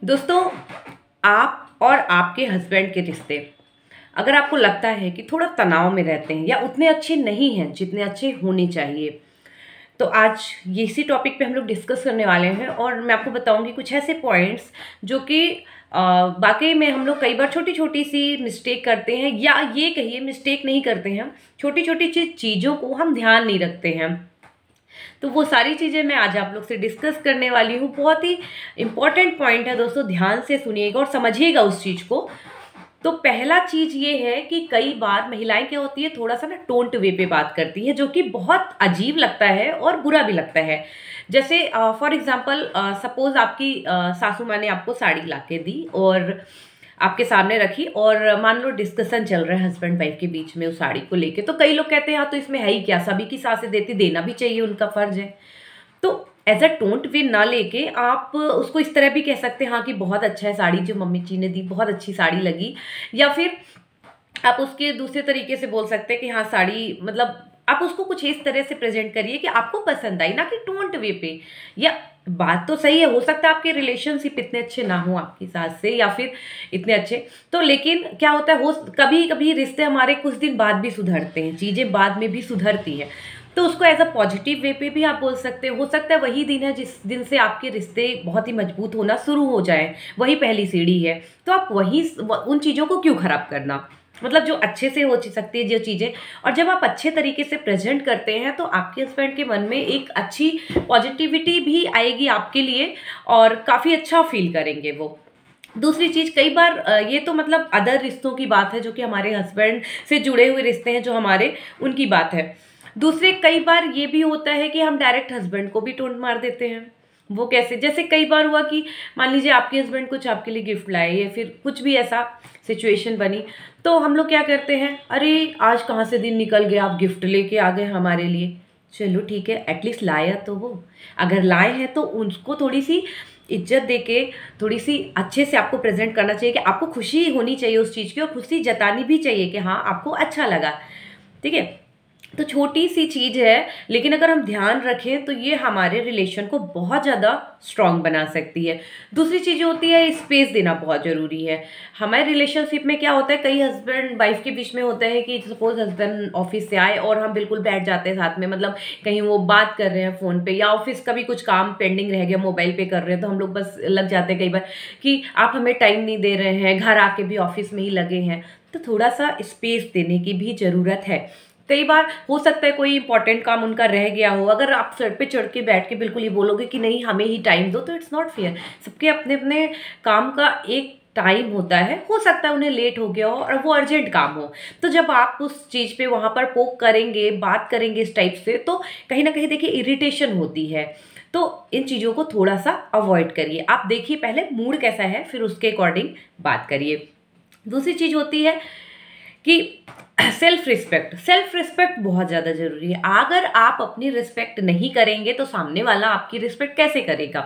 दोस्तों, आप और आपके हस्बैंड के रिश्ते अगर आपको लगता है कि थोड़ा तनाव में रहते हैं या उतने अच्छे नहीं हैं जितने अच्छे होने चाहिए, तो आज ये इसी टॉपिक पे हम लोग डिस्कस करने वाले हैं। और मैं आपको बताऊंगी कुछ ऐसे पॉइंट्स जो कि वाकई में हम लोग कई बार छोटी छोटी सी मिस्टेक करते हैं, या ये कहिए मिस्टेक नहीं करते हैं, छोटी छोटी चीज़ों को हम ध्यान नहीं रखते हैं। तो वो सारी चीज़ें मैं आज आप लोग से डिस्कस करने वाली हूँ। बहुत ही इंपॉर्टेंट पॉइंट है दोस्तों, ध्यान से सुनिएगा और समझिएगा उस चीज़ को। तो पहला चीज़ ये है कि कई बार महिलाएं क्या होती है, थोड़ा सा ना टोंट वे पे बात करती है, जो कि बहुत अजीब लगता है और बुरा भी लगता है। जैसे फॉर एग्जांपल सपोज आपकी सासू माँ ने आपको साड़ी ला के दी और आपके सामने रखी, और मान लो डिस्कशन चल रहा है हस्बैंड वाइफ के बीच में उस साड़ी को लेके। तो कई लोग कहते हैं हाँ तो इसमें है ही क्या, सभी की सासें देती, देना भी चाहिए, उनका फर्ज है। तो एज अ टोंट वे ना लेके आप उसको इस तरह भी कह सकते हैं हाँ कि बहुत अच्छा है साड़ी जो मम्मी जी ने दी, बहुत अच्छी साड़ी लगी। या फिर आप उसके दूसरे तरीके से बोल सकते हैं कि हाँ साड़ी, मतलब आप उसको कुछ इस तरह से प्रेजेंट करिए कि आपको पसंद आई, ना कि टोंट वे पे। या बात तो सही है, हो सकता है आपके रिलेशनशिप इतने अच्छे ना हो आपकी सास से, या फिर इतने अच्छे तो, लेकिन क्या होता है, हो कभी कभी रिश्ते हमारे कुछ दिन बाद भी सुधरते हैं, चीज़ें बाद में भी सुधरती हैं। तो उसको एज अ पॉजिटिव वे पे भी आप बोल सकते हो सकता है वही दिन है जिस दिन से आपके रिश्ते बहुत ही मजबूत होना शुरू हो जाए, वही पहली सीढ़ी है। तो आप वही उन चीज़ों को क्यों खराब करना, मतलब जो अच्छे से हो सकती है जो चीज़ें। और जब आप अच्छे तरीके से प्रेजेंट करते हैं तो आपके हस्बैंड के मन में एक अच्छी पॉजिटिविटी भी आएगी आपके लिए, और काफ़ी अच्छा फील करेंगे वो। दूसरी चीज़, कई बार ये तो मतलब अदर रिश्तों की बात है, जो कि हमारे हस्बैंड से जुड़े हुए रिश्ते हैं जो हमारे, उनकी बात है। दूसरे कई बार ये भी होता है कि हम डायरेक्ट हस्बैंड को भी टोंट मार देते हैं। वो कैसे, जैसे कई बार हुआ कि मान लीजिए आपके हस्बैंड कुछ आपके लिए गिफ्ट लाए या फिर कुछ भी ऐसा सिचुएशन बनी, तो हम लोग क्या करते हैं, अरे आज कहाँ से दिन निकल गया, आप गिफ्ट लेके आ गए हमारे लिए। चलो ठीक है, एटलीस्ट लाया तो वो, अगर लाए हैं तो उनको थोड़ी सी इज्जत देके, थोड़ी सी अच्छे से आपको प्रेजेंट करना चाहिए कि आपको खुशी होनी चाहिए उस चीज़ की, और खुशी जतानी भी चाहिए कि हाँ आपको अच्छा लगा। ठीक है, तो छोटी सी चीज़ है, लेकिन अगर हम ध्यान रखें तो ये हमारे रिलेशन को बहुत ज़्यादा स्ट्रांग बना सकती है। दूसरी चीज़ होती है स्पेस देना, बहुत ज़रूरी है। हमारे रिलेशनशिप में क्या होता है, कई हस्बैंड वाइफ के बीच में होता है कि सपोज हस्बैंड ऑफिस से आए और हम बिल्कुल बैठ जाते हैं साथ में, मतलब कहीं वो बात कर रहे हैं फ़ोन पे, या ऑफिस का भी कुछ काम पेंडिंग रह गया मोबाइल पे कर रहे हैं, तो हम लोग बस लग जाते हैं कई बार कि आप हमें टाइम नहीं दे रहे हैं, घर आके भी ऑफिस में ही लगे हैं। तो थोड़ा सा स्पेस देने की भी ज़रूरत है। कई बार हो सकता है कोई इंपॉर्टेंट काम उनका रह गया हो, अगर आप सर पे चढ़ के बैठ के बिल्कुल ही बोलोगे कि नहीं हमें ही टाइम दो, तो इट्स नॉट फेयर। सबके अपने अपने काम का एक टाइम होता है, हो सकता है उन्हें लेट हो गया हो और वो अर्जेंट काम हो। तो जब आप उस चीज़ पे वहाँ पर पोक करेंगे, बात करेंगे इस टाइप से, तो कहीं ना कहीं देखिए इरिटेशन होती है। तो इन चीज़ों को थोड़ा सा अवॉइड करिए। आप देखिए पहले मूड कैसा है, फिर उसके अकॉर्डिंग बात करिए। दूसरी चीज़ होती है कि सेल्फ रिस्पेक्ट बहुत ज़्यादा ज़रूरी है। अगर आप अपनी रिस्पेक्ट नहीं करेंगे तो सामने वाला आपकी रिस्पेक्ट कैसे करेगा।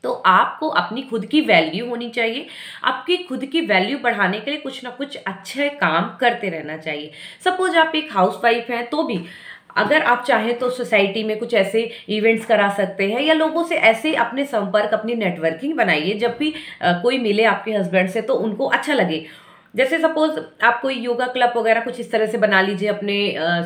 तो आपको अपनी खुद की वैल्यू होनी चाहिए। आपकी खुद की वैल्यू बढ़ाने के लिए कुछ ना कुछ अच्छे काम करते रहना चाहिए। सपोज आप एक हाउसवाइफ हैं तो भी अगर आप चाहें तो सोसाइटी में कुछ ऐसे इवेंट्स करा सकते हैं, या लोगों से ऐसे अपने संपर्क, अपनी नेटवर्किंग बनाइए, जब भी कोई मिले आपके हस्बैंड से तो उनको अच्छा लगे। जैसे सपोज आप कोई योगा क्लब वगैरह कुछ इस तरह से बना लीजिए अपने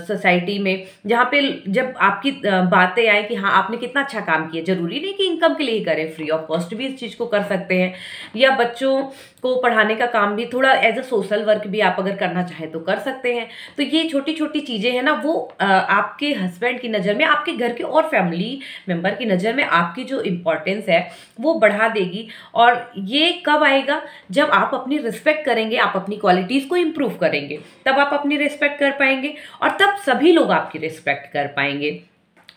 सोसाइटी में, जहाँ पे जब आपकी बातें आए कि हाँ आपने कितना अच्छा काम किया। जरूरी नहीं कि इनकम के लिए ही करें, फ्री ऑफ कॉस्ट भी इस चीज़ को कर सकते हैं। या बच्चों को पढ़ाने का काम भी थोड़ा एज अ सोशल वर्क भी आप अगर करना चाहें तो कर सकते हैं। तो ये छोटी छोटी चीज़ें हैं ना, वो आपके हस्बैंड की नज़र में, आपके घर के और फैमिली मेम्बर की नज़र में आपकी जो इम्पोर्टेंस है वो बढ़ा देगी। और ये कब आएगा, जब आप अपनी रिस्पेक्ट करेंगे, आप अपनी क्वालिटीज़ को इम्प्रूव करेंगे, तब आप अपनी रिस्पेक्ट कर पाएंगे, और तब सभी लोग आपकी रिस्पेक्ट कर पाएंगे।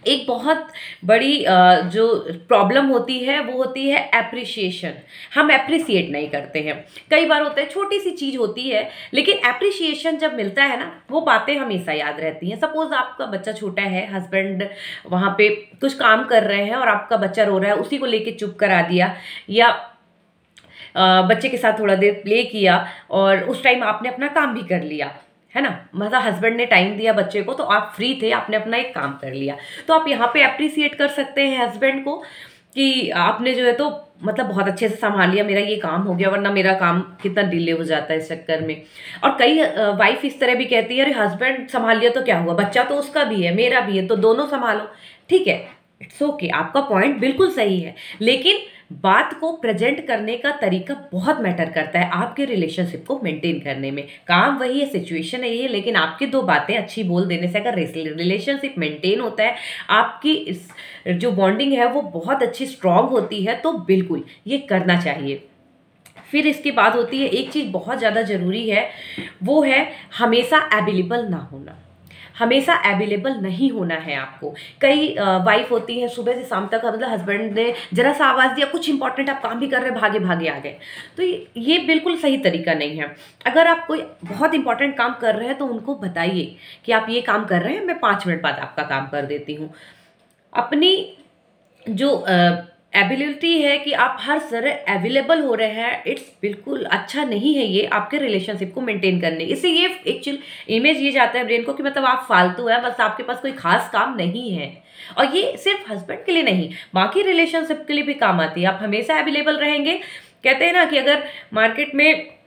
एक बहुत बड़ी जो प्रॉब्लम होती है वो होती है एप्रिसिएशन। हम एप्रिसिएट नहीं करते हैं। कई बार होता है छोटी सी चीज़ होती है, लेकिन एप्रिसिएशन जब मिलता है ना, वो बातें हमेशा याद रहती हैं। सपोज आपका बच्चा छोटा है, हस्बैंड वहाँ पे कुछ काम कर रहे हैं और आपका बच्चा रो रहा है, उसी को लेके चुप करा दिया, या बच्चे के साथ थोड़ा देर प्ले किया, और उस टाइम आपने अपना काम भी कर लिया, है ना, मतलब हस्बैंड ने टाइम दिया बच्चे को, तो आप फ्री थे, आपने अपना एक काम कर लिया। तो आप यहाँ पे अप्रिसिएट कर सकते हैं हस्बैंड को। कि आपने जो है तो मतलब बहुत अच्छे से संभाल लिया, मेरा ये काम हो गया, वरना मेरा काम कितना डिले हो जाता है इस चक्कर में। और कई वाइफ इस तरह भी कहती है, अरे हस्बैंड संभाल लिया तो क्या हुआ, बच्चा तो उसका भी है मेरा भी है, तो दोनों संभालो। ठीक है, इट्स ओके, आपका पॉइंट बिल्कुल सही है, लेकिन बात को प्रेजेंट करने का तरीका बहुत मैटर करता है आपके रिलेशनशिप को मेंटेन करने में। काम वही है, सिचुएशन है ये, लेकिन आपकी दो बातें अच्छी बोल देने से अगर रिलेशनशिप मेंटेन होता है, आपकी इस जो बॉन्डिंग है वो बहुत अच्छी स्ट्रांग होती है, तो बिल्कुल ये करना चाहिए। फिर इसके बाद होती है एक चीज़ बहुत ज़्यादा ज़रूरी है, वो है हमेशा अवेलेबल ना होना। हमेशा अवेलेबल नहीं होना है आपको। कई वाइफ होती है सुबह से शाम तक, मतलब हस्बैंड ने जरा सा आवाज़ दिया, कुछ इंपॉर्टेंट आप काम भी कर रहे हैं, भागे भागे आ गए, तो ये बिल्कुल सही तरीका नहीं है। अगर आप कोई बहुत इंपॉर्टेंट काम कर रहे हैं तो उनको बताइए कि आप ये काम कर रहे हैं, मैं 5 मिनट बाद आपका काम कर देती हूँ। अपनी जो एबिलिटी है कि आप हर तरह अवेलेबल हो रहे हैं, इट्स बिल्कुल अच्छा नहीं है ये आपके रिलेशनशिप को मेंटेन करने। इससे ये एक्चुअल इमेज ये जाता है ब्रेन को कि मतलब आप फालतू है, बस आपके पास कोई खास काम नहीं है। और ये सिर्फ हस्बैंड के लिए नहीं, बाकी रिलेशनशिप के लिए भी काम आती है। आप हमेशा अवेलेबल रहेंगे। कहते हैं ना कि अगर मार्केट में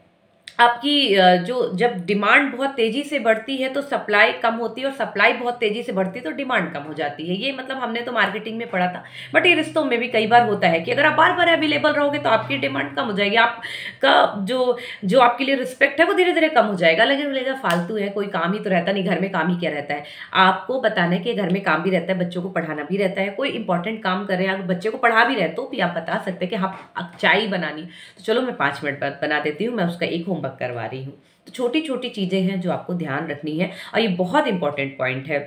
आपकी जो जब डिमांड बहुत तेजी से बढ़ती है तो सप्लाई कम होती है, और सप्लाई बहुत तेजी से बढ़ती है तो डिमांड कम हो जाती है। ये मतलब हमने तो मार्केटिंग में पढ़ा था, बट ये रिश्तों में भी कई बार होता है कि अगर आप बार बार अवेलेबल रहोगे तो आपकी डिमांड कम हो जाएगी, आपका जो आपके लिए रिस्पेक्ट है वो धीरे धीरे कम हो जाएगा। लेकिन बोलेगा फालतू है, कोई काम ही तो रहता नहीं, घर में काम ही क्या रहता है। आपको बताना है कि घर में काम भी रहता है, बच्चों को पढ़ाना भी रहता है, कोई इंपॉर्टेंट काम कर रहे हैं, अगर बच्चे को पढ़ा भी रहे तो भी आप बता सकते हैं कि हाँ चाय बनानी तो चलो मैं 5 मिनट बाद बना देती हूँ, मैं उसका एक होमवर्क करवा रही हूँ। तो छोटी छोटी चीजें हैं जो आपको ध्यान रखनी है, और ये बहुत इंपॉर्टेंट पॉइंट है।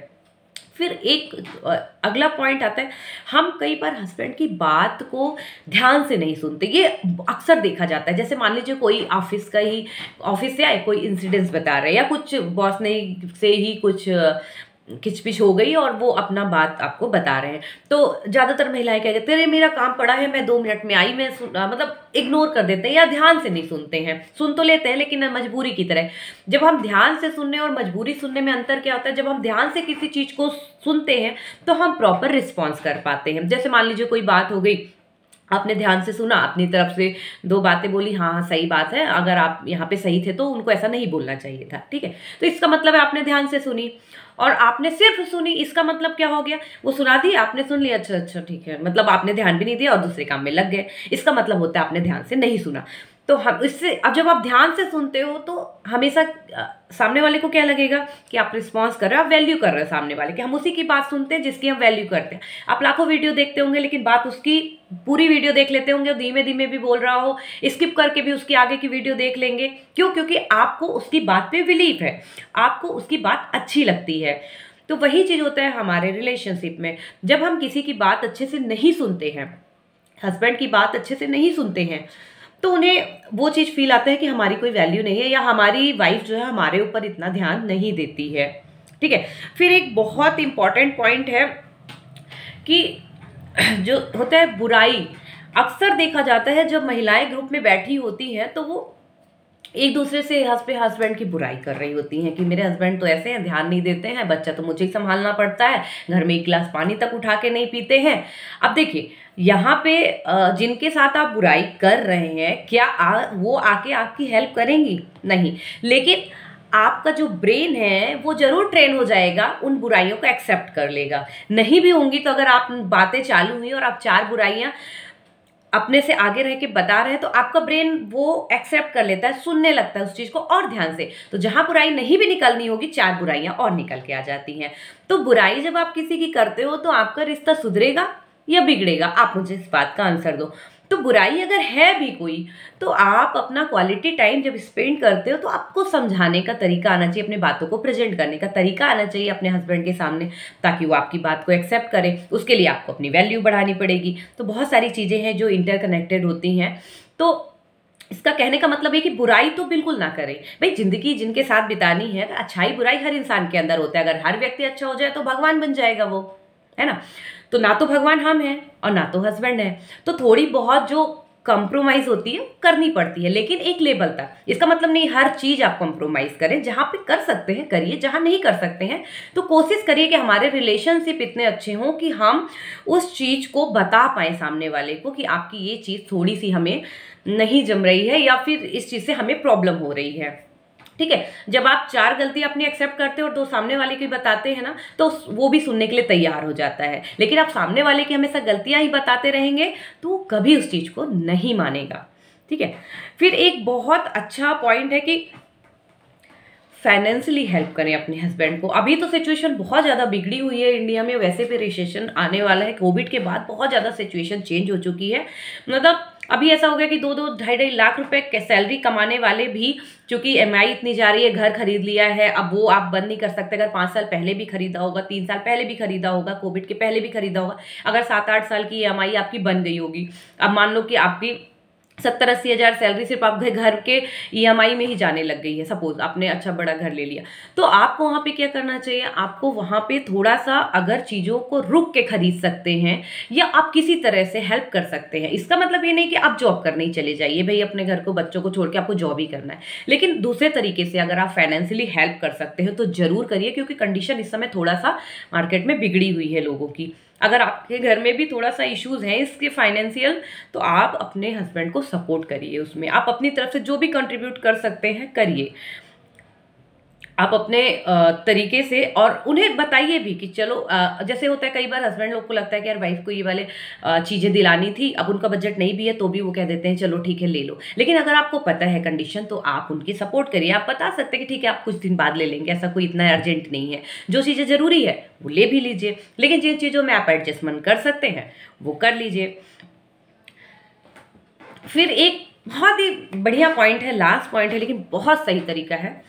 फिर एक अगला पॉइंट आता है, हम कई बार हस्बैंड की बात को ध्यान से नहीं सुनते। ये अक्सर देखा जाता है। जैसे मान लीजिए कोई ऑफिस से आए, कोई इंसिडेंट्स बता रहे हैं, या कुछ बॉस ने से ही कुछ खिचपिच हो गई और वो अपना बात आपको बता रहे हैं, तो ज़्यादातर महिलाएं क्या कहते हैं, मेरा काम पड़ा है, मैं 2 मिनट में आई, मैं मतलब इग्नोर कर देते हैं या ध्यान से नहीं सुनते हैं। सुन तो लेते हैं लेकिन मजबूरी की तरह। जब हम ध्यान से सुनने और मजबूरी सुनने में अंतर क्या होता है, जब हम ध्यान से किसी चीज़ को सुनते हैं तो हम प्रॉपर रिस्पॉन्स कर पाते हैं। जैसे मान लीजिए कोई बात हो गई, आपने ध्यान से सुना, अपनी तरफ से 2 बातें बोली, हाँ हाँ सही बात है, अगर आप यहाँ पे सही थे तो उनको ऐसा नहीं बोलना चाहिए था, ठीक है, तो इसका मतलब है आपने ध्यान से सुनी। और आपने सिर्फ सुनी, इसका मतलब क्या हो गया, वो सुना दी, आपने सुन लिया, अच्छा अच्छा ठीक है, मतलब आपने ध्यान भी नहीं दिया और दूसरे काम में लग गए, इसका मतलब होता है आपने ध्यान से नहीं सुना। तो हम इससे, अब जब आप ध्यान से सुनते हो तो हमेशा सामने वाले को क्या लगेगा कि आप रिस्पॉन्स कर रहे हो, आप वैल्यू कर रहे हो सामने वाले की। हम उसी की बात सुनते हैं जिसकी हम वैल्यू करते हैं। आप लाखों वीडियो देखते होंगे लेकिन बात उसकी पूरी वीडियो देख लेते होंगे, धीमे धीमे भी बोल रहा हो, स्किप करके भी उसकी आगे की वीडियो देख लेंगे। क्यों? क्योंकि आपको उसकी बात पे बिलीव है, आपको उसकी बात अच्छी लगती है। तो वही चीज होता है हमारे रिलेशनशिप में। जब हम किसी की बात अच्छे से नहीं सुनते हैं, हस्बैंड की बात अच्छे से नहीं सुनते हैं, तो उन्हें वो चीज़ फील आता है कि हमारी कोई वैल्यू नहीं है, या हमारी वाइफ जो है हमारे ऊपर इतना ध्यान नहीं देती है, ठीक है। फिर एक बहुत इंपॉर्टेंट पॉइंट है कि जो होता है बुराई। अक्सर देखा जाता है जब महिलाएं ग्रुप में बैठी होती हैं तो वो एक दूसरे से हस्बैंड की बुराई कर रही होती हैं कि मेरे हस्बैंड तो ऐसे हैं, ध्यान नहीं देते हैं, बच्चा तो मुझे ही संभालना पड़ता है, घर में 1 गिलास पानी तक उठा के नहीं पीते हैं। अब देखिए यहाँ पे जिनके साथ आप बुराई कर रहे हैं, क्या वो आके आपकी हेल्प करेंगी? नहीं। लेकिन आपका जो ब्रेन है वो जरूर ट्रेन हो जाएगा, उन बुराइयों को एक्सेप्ट कर लेगा। नहीं भी होंगी तो अगर आप बातें चालू हुई और आप 4 बुराइयां अपने से आगे रह के बता रहे हैं तो आपका ब्रेन वो एक्सेप्ट कर लेता है, सुनने लगता है उस चीज को और ध्यान से। तो जहां बुराई नहीं भी निकलनी होगी, 4 बुराइयां और निकल के आ जाती हैं। तो बुराई जब आप किसी की करते हो तो आपका रिश्ता सुधरेगा या बिगड़ेगा? आप मुझे इस बात का आंसर दो। तो बुराई अगर है भी कोई, तो आप अपना क्वालिटी टाइम जब स्पेंड करते हो तो आपको समझाने का तरीका आना चाहिए, अपनी बातों को प्रेजेंट करने का तरीका आना चाहिए अपने हस्बैंड के सामने, ताकि वो आपकी बात को एक्सेप्ट करे। उसके लिए आपको अपनी वैल्यू बढ़ानी पड़ेगी। तो बहुत सारी चीज़ें हैं जो इंटरकनेक्टेड होती हैं। तो इसका कहने का मतलब है कि बुराई तो बिल्कुल ना करें। भाई जिंदगी जिनके साथ बितानी है, अच्छाई बुराई हर इंसान के अंदर होता है। अगर हर व्यक्ति अच्छा हो जाए तो भगवान बन जाएगा वो, है ना। तो ना तो भगवान हम हैं और ना तो हस्बैंड है। तो थोड़ी बहुत जो कंप्रोमाइज़ होती है, करनी पड़ती है, लेकिन एक लेवल तक। इसका मतलब नहीं हर चीज़ आप कंप्रोमाइज़ करें, जहाँ पे कर सकते हैं करिए, जहाँ नहीं कर सकते हैं तो कोशिश करिए कि हमारे रिलेशनशिप इतने अच्छे हों कि हम उस चीज़ को बता पाएँ सामने वाले को कि आपकी ये चीज़ थोड़ी सी हमें नहीं जम रही है या फिर इस चीज़ से हमें प्रॉब्लम हो रही है। ठीक है, जब आप 4 गलती अपनी एक्सेप्ट करते हो और 2 सामने वाले की बताते हैं ना, तो वो भी सुनने के लिए तैयार हो जाता है। लेकिन आप सामने वाले की हमेशा गलतियां ही बताते रहेंगे तो वो कभी उस चीज़ को नहीं मानेगा। ठीक है, फिर एक बहुत अच्छा पॉइंट है कि फाइनेंशियली हेल्प करें अपने हस्बैंड को। अभी तो सिचुएशन बहुत ज़्यादा बिगड़ी हुई है इंडिया में, वैसे भी रिसेशन आने वाला है। कोविड के बाद बहुत ज़्यादा सिचुएशन चेंज हो चुकी है। मतलब अभी ऐसा हो गया कि 2-2 ढाई-ढाई लाख रुपए सैलरी कमाने वाले भी, चूंकि EMI इतनी जा रही है, घर खरीद लिया है, अब वो आप बंद नहीं कर सकते। अगर 5 साल पहले भी खरीदा होगा, 3 साल पहले भी खरीदा होगा, कोविड के पहले भी खरीदा होगा, अगर 7-8 साल की EMI आपकी बन गई होगी, अब मान लो कि आपकी 70-80 हज़ार सैलरी सिर्फ आपके घर के EMI में ही जाने लग गई है। सपोज आपने अच्छा बड़ा घर ले लिया, तो आपको वहाँ पे क्या करना चाहिए? आपको वहाँ पे थोड़ा सा अगर चीज़ों को रुक के खरीद सकते हैं या आप किसी तरह से हेल्प कर सकते हैं। इसका मतलब ये नहीं कि आप जॉब करने ही चले जाइए, भाई अपने घर को, बच्चों को छोड़ के आपको जॉब ही करना है। लेकिन दूसरे तरीके से अगर आप फाइनेंशियली हेल्प कर सकते हो तो जरूर करिए, क्योंकि कंडीशन इस समय थोड़ा सा मार्केट में बिगड़ी हुई है लोगों की। अगर आपके घर में भी थोड़ा सा इश्यूज हैं इसके फाइनेंशियल, तो आप अपने हस्बैंड को सपोर्ट करिए, उसमें आप अपनी तरफ से जो भी कंट्रीब्यूट कर सकते हैं करिए। आप अपने तरीके से, और उन्हें बताइए भी कि चलो जैसे होता है कई बार हस्बैंड लोग को लगता है कि यार वाइफ को ये वाले चीज़ें दिलानी थी, अब उनका बजट नहीं भी है तो भी वो कह देते हैं चलो ठीक है ले लो। लेकिन अगर आपको पता है कंडीशन, तो आप उनकी सपोर्ट करिए। आप बता सकते हैं कि ठीक है आप कुछ दिन बाद ले लेंगे, ऐसा कोई इतना अर्जेंट नहीं है, जो चीज़ें ज़रूरी है वो ले भी लीजिए, लेकिन जिन चीज़ों में आप एडजस्टमेंट कर सकते हैं वो कर लीजिए। फिर एक बहुत ही बढ़िया पॉइंट है, लास्ट पॉइंट है, लेकिन बहुत सही तरीका है।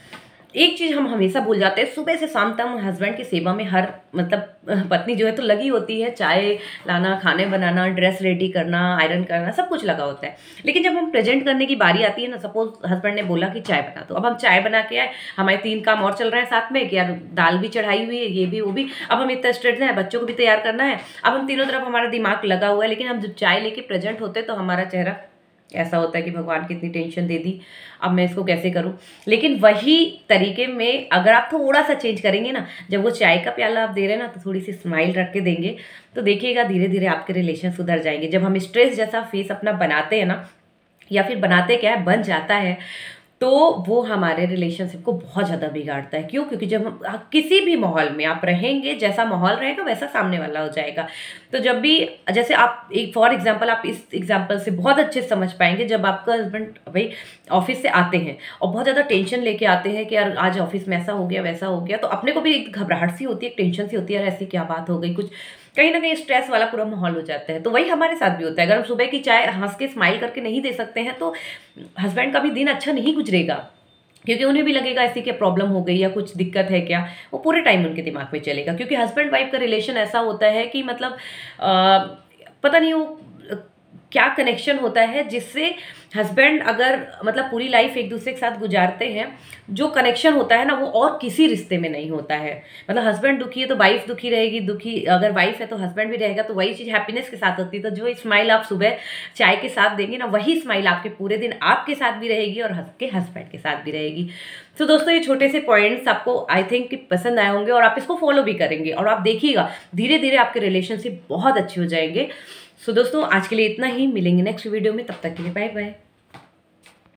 एक चीज़ हम हमेशा भूल जाते हैं, सुबह से शाम तक हस्बैंड की सेवा में हर मतलब पत्नी जो है तो लगी होती है, चाय लाना, खाने बनाना, ड्रेस रेडी करना, आयरन करना, सब कुछ लगा होता है। लेकिन जब हम प्रेजेंट करने की बारी आती है ना, सपोज हस्बैंड ने बोला कि चाय बना दो, अब हम चाय बना के आए, हमारे 3 काम और चल रहे हैं साथ में कि यार दाल भी चढ़ाई हुई है, ये भी वो भी, अब हम इतना स्ट्रेस है, बच्चों को भी तैयार करना है, अब हम तीनों तरफ हमारा दिमाग लगा हुआ है। लेकिन हम जब चाय लेके प्रेजेंट होते हैं तो हमारा चेहरा ऐसा होता है कि भगवान कितनी टेंशन दे दी, अब मैं इसको कैसे करूं। लेकिन वही तरीके में अगर आप थोड़ा सा चेंज करेंगे ना, जब वो चाय का प्याला आप दे रहे हैं ना, तो थोड़ी सी स्माइल रख के देंगे, तो देखिएगा धीरे धीरे आपके रिलेशन सुधर जाएंगे। जब हम स्ट्रेस जैसा फेस अपना बनाते हैं ना, या फिर बनाते क्या है, बन जाता है, तो वो हमारे रिलेशनशिप को बहुत ज़्यादा बिगाड़ता है। क्यों? क्योंकि जब हम किसी भी माहौल में आप रहेंगे, जैसा माहौल रहेगा वैसा सामने वाला हो जाएगा। तो जब भी, जैसे आप एक फॉर एग्जांपल, आप इस एग्जांपल से बहुत अच्छे से समझ पाएंगे, जब आपका हस्बैंड भाई ऑफिस से आते हैं और बहुत ज़्यादा टेंशन लेके आते हैं कि यार आज ऑफिस में ऐसा हो गया वैसा हो गया, तो अपने को भी एक घबराहट सी होती है, एक टेंशन सी होती है, यार ऐसी क्या बात हो गई, कुछ कहीं ना कहीं स्ट्रेस वाला पूरा माहौल हो जाता है। तो वही हमारे साथ भी होता है। अगर हम सुबह की चाय हंस के स्माइल करके नहीं दे सकते हैं तो हस्बैंड का भी दिन अच्छा नहीं गुजरेगा, क्योंकि उन्हें भी लगेगा ऐसी क्या प्रॉब्लम हो गई या कुछ दिक्कत है क्या, वो पूरे टाइम उनके दिमाग में चलेगा। क्योंकि हस्बैंड वाइफ का रिलेशन ऐसा होता है कि मतलब पता नहीं वो क्या कनेक्शन होता है, जिससे हस्बैंड अगर मतलब पूरी लाइफ एक दूसरे के साथ गुजारते हैं, जो कनेक्शन होता है ना, वो और किसी रिश्ते में नहीं होता है। मतलब हस्बैंड दुखी है तो वाइफ दुखी रहेगी, दुखी अगर वाइफ है तो हस्बैंड भी रहेगा, तो वही चीज़ हैप्पीनेस के साथ होती है। तो जो स्माइल आप सुबह चाय के साथ देंगे ना, वही स्माइल आपके पूरे दिन आपके साथ भी रहेगी और आपके हस्बैंड के साथ भी रहेगी। तो दोस्तों ये छोटे से पॉइंट्स आपको आई थिंक पसंद आए होंगे और आप इसको फॉलो भी करेंगे, और आप देखिएगा धीरे धीरे आपके रिलेशनशिप बहुत अच्छे हो जाएंगे। सो दोस्तों आज के लिए इतना ही, मिलेंगे नेक्स्ट वीडियो में, तब तक के लिए बाय बाय।